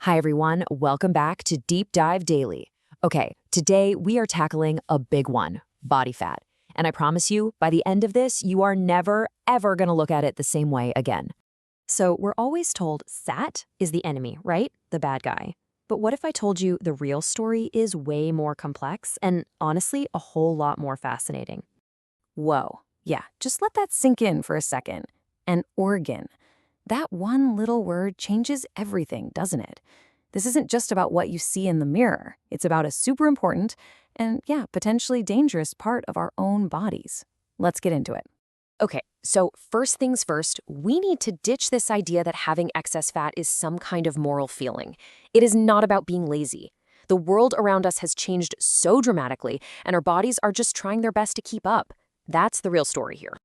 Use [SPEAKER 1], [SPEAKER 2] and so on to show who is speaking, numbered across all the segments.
[SPEAKER 1] Hi, everyone. Welcome back to Deep Dive Daily. Okay, today we are tackling a big one, body fat. And I promise you, by the end of this, you are never, ever going to look at it the same way again. So we're always told fat is the enemy, right? The bad guy. But what if I told you the real story is way more complex and honestly, a whole lot more fascinating? Whoa. Yeah, just let that sink in for a second. An organ. That one little word changes everything, doesn't it? This isn't just about what you see in the mirror. It's about a super important and, yeah, potentially dangerous part of our own bodies. Let's get into it. Okay, so first things first, we need to ditch this idea that having excess fat is some kind of moral feeling. It is not about being lazy. The world around us has changed so dramatically, and our bodies are just trying their best to keep up. That's the real story here.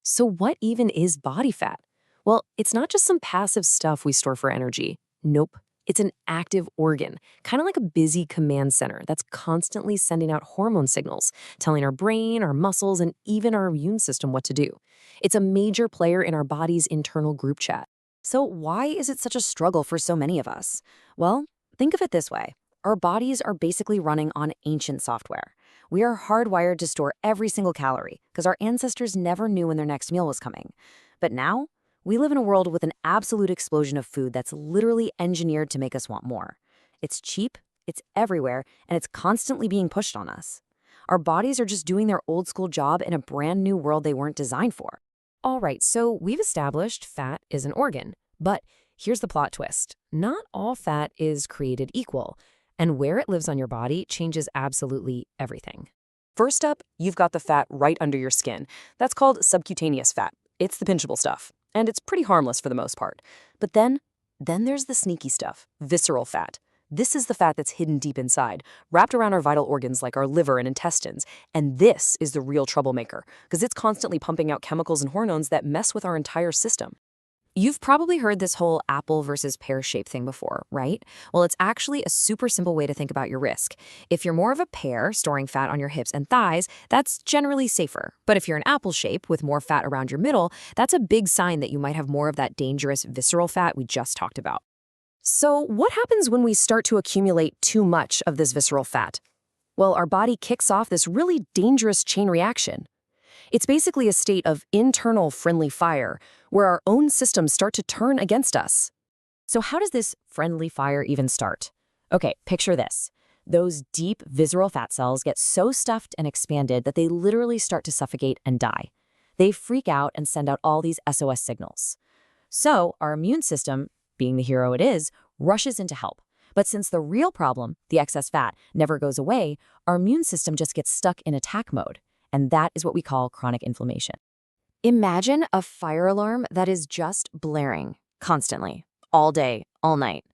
[SPEAKER 1] So what even is body fat? Well, it's not just some passive stuff we store for energy. Nope. It's an active organ, kind of like a busy command center that's constantly sending out hormone signals, telling our brain, our muscles, and even our immune system what to do. It's a major player in our body's internal group chat. So why is it such a struggle for so many of us? Well, think of it this way. Our bodies are basically running on ancient software. We are hardwired to store every single calorie because our ancestors never knew when their next meal was coming. But now, we live in a world with an absolute explosion of food that's literally engineered to make us want more. It's cheap, it's everywhere, and it's constantly being pushed on us. Our bodies are just doing their old school job in a brand new world they weren't designed for. All right, so we've established fat is an organ. But here's the plot twist. Not all fat is created equal, and where it lives on your body changes absolutely everything. First up, you've got the fat right under your skin. That's called subcutaneous fat. It's the pinchable stuff. And it's pretty harmless for the most part. But then there's the sneaky stuff, visceral fat. This is the fat that's hidden deep inside, wrapped around our vital organs like our liver and intestines. And this is the real troublemaker, because it's constantly pumping out chemicals and hormones that mess with our entire system. You've probably heard this whole apple versus pear shape thing before, right? Well, it's actually a super simple way to think about your risk. If you're more of a pear, storing fat on your hips and thighs, that's generally safer. But if you're an apple shape with more fat around your middle, that's a big sign that you might have more of that dangerous visceral fat we just talked about. So what happens when we start to accumulate too much of this visceral fat? Well, our body kicks off this really dangerous chain reaction. It's basically a state of internal friendly fire, where our own systems start to turn against us. So how does this friendly fire even start? Okay, picture this. Those deep visceral fat cells get so stuffed and expanded that they literally start to suffocate and die. They freak out and send out all these SOS signals. So our immune system, being the hero it is, rushes in to help. But since the real problem, the excess fat, never goes away, our immune system just gets stuck in attack mode. And that is what we call chronic inflammation. Imagine a fire alarm that is just blaring constantly, all day, all night.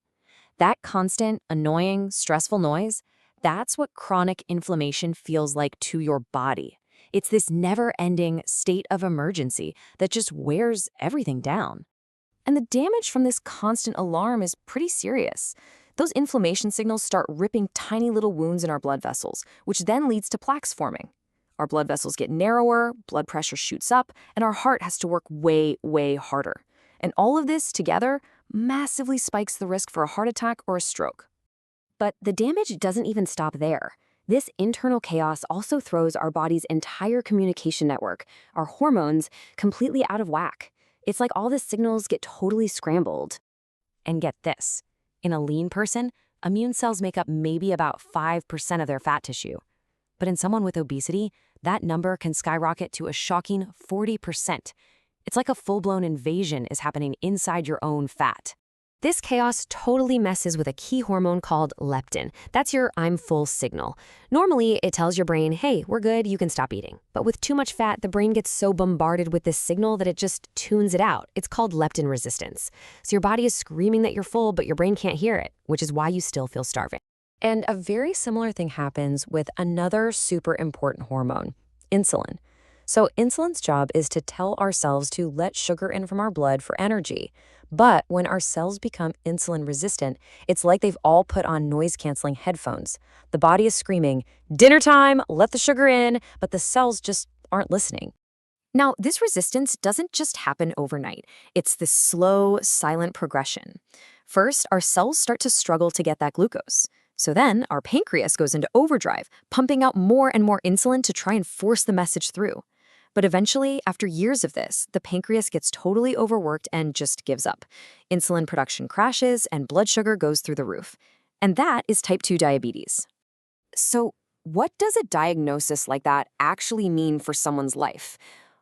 [SPEAKER 1] That constant, annoying, stressful noise, that's what chronic inflammation feels like to your body. It's this never-ending state of emergency that just wears everything down. And the damage from this constant alarm is pretty serious. Those inflammation signals start ripping tiny little wounds in our blood vessels, which then leads to plaques forming. Our blood vessels get narrower, blood pressure shoots up, and our heart has to work way, way harder. And all of this together massively spikes the risk for a heart attack or a stroke. But the damage doesn't even stop there. This internal chaos also throws our body's entire communication network, our hormones, completely out of whack. It's like all the signals get totally scrambled. And get this, in a lean person, immune cells make up maybe about 5% of their fat tissue. But in someone with obesity, that number can skyrocket to a shocking 40%. It's like a full-blown invasion is happening inside your own fat. This chaos totally messes with a key hormone called leptin. That's your I'm full signal. Normally, it tells your brain, hey, we're good, you can stop eating. But with too much fat, the brain gets so bombarded with this signal that it just tunes it out. It's called leptin resistance. So your body is screaming that you're full, but your brain can't hear it, which is why you still feel starving. And a very similar thing happens with another super important hormone, insulin. So insulin's job is to tell our cells to let sugar in from our blood for energy. But when our cells become insulin resistant, it's like they've all put on noise-canceling headphones. The body is screaming, dinner time, let the sugar in, but the cells just aren't listening. Now, this resistance doesn't just happen overnight. It's this slow, silent progression. First, our cells start to struggle to get that glucose. So then, our pancreas goes into overdrive, pumping out more and more insulin to try and force the message through. But eventually, after years of this, the pancreas gets totally overworked and just gives up. Insulin production crashes and blood sugar goes through the roof. And that is type 2 diabetes. So, what does a diagnosis like that actually mean for someone's life?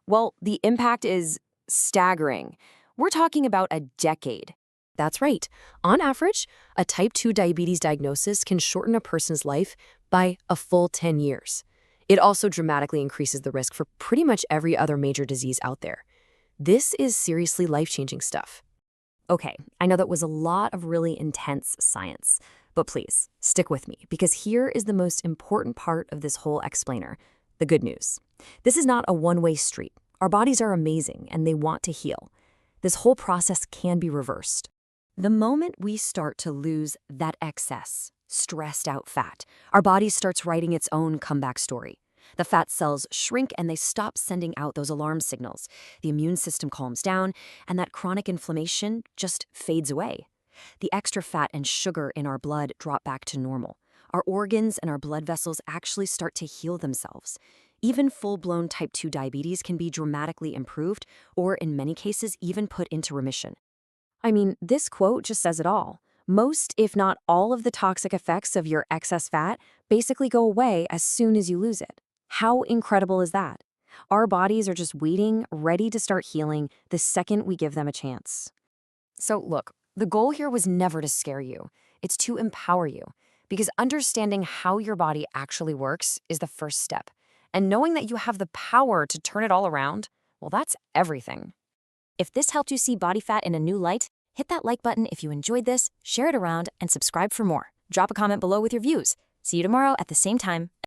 [SPEAKER 1] Well, the impact is staggering. We're talking about a decade. That's right. On average, a type 2 diabetes diagnosis can shorten a person's life by a full 10 years. It also dramatically increases the risk for pretty much every other major disease out there. This is seriously life-changing stuff. Okay, I know that was a lot of really intense science, but please, stick with me, because here is the most important part of this whole explainer, the good news. This is not a one-way street. Our bodies are amazing, and they want to heal. This whole process can be reversed. The moment we start to lose that excess, stressed-out fat, our body starts writing its own comeback story. The fat cells shrink and they stop sending out those alarm signals. The immune system calms down, and that chronic inflammation just fades away. The extra fat and sugar in our blood drop back to normal. Our organs and our blood vessels actually start to heal themselves. Even full-blown type 2 diabetes can be dramatically improved, or in many cases, even put into remission. I mean, this quote just says it all. Most, if not all, of the toxic effects of your excess fat basically go away as soon as you lose it. How incredible is that? Our bodies are just waiting, ready to start healing the second we give them a chance. So look, the goal here was never to scare you. It's to empower you. Because understanding how your body actually works is the first step. And knowing that you have the power to turn it all around, well, that's everything. If this helped you see body fat in a new light, hit that like button if you enjoyed this, share it around, and subscribe for more. Drop a comment below with your views. See you tomorrow at the same time.